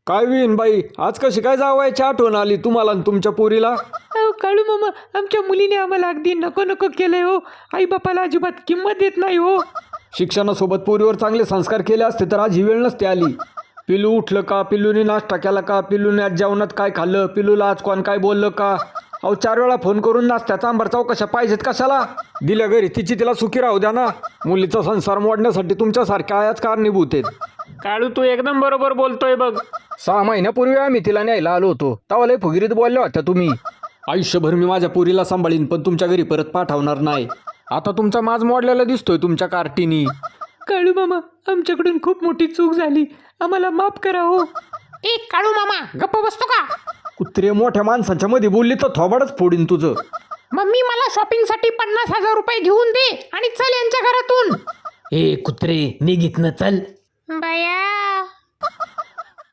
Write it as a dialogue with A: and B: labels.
A: काय विन बाई, आज कशी काय जावायची आठवण आली तुम्हाला आणि तुमच्या पोरीला?
B: अहो काळू मामा, आमच्या मुलीने आम्हाला अगदी नको नको केलंय हो. आई बापाला अजिबात किंमत देत नाही हो.
A: शिक्षणासोबत पोरीवर चांगले संस्कार केले असते तर आज ही वेळ नसते आली. पिलू उठलं का, पिलूने नाश्ता केला का, पिलूने आज जेवणात काय खाल्लं, पिलूला आज कोण काय बोललं का? अहो 4 वेळा फोन करून नाश्त्याचा आंबार चौकशा पाहिजेत कशाला? दिल्या घरी तिची तिला सुखी राहू द्या ना. मुलीचा संसार मोडण्यासाठी तुमच्यासारख्या आयाच कारणीभूत आहेत.
B: काळू तू एकदम बरोबर बोलतोय बघ.
A: 6 महिन्यापूर्वी आम्ही तिला न्यायला आलो होतो, तेव्हा लय फुगिरीत बोलल्या होत्या तुम्ही. आयुष्यभर मी माझ्या पोरीला सांभाळीन पण तुमच्या घरी परत पाठवणार नाही. आता तुमचा माज मोडलेला दिसतोय तुमच्या कार्टीनी.
B: काळू मामा, आमच्याकडून खूप मोठी चूक झाली, आम्हाला माफ करा हो.
C: ए काळू मामा गप्प बसतो का?
A: कुत्रे मोठ्या माणसांच्या मध्ये बोलली तर थोबाडच फोडीन तुझं.
C: मम्मी मला शॉपिंगसाठी 50,000 रुपये घेऊन दे आणि चल यांच्या घरातून.
B: ए कुत्रे, निघित न चल.
C: बया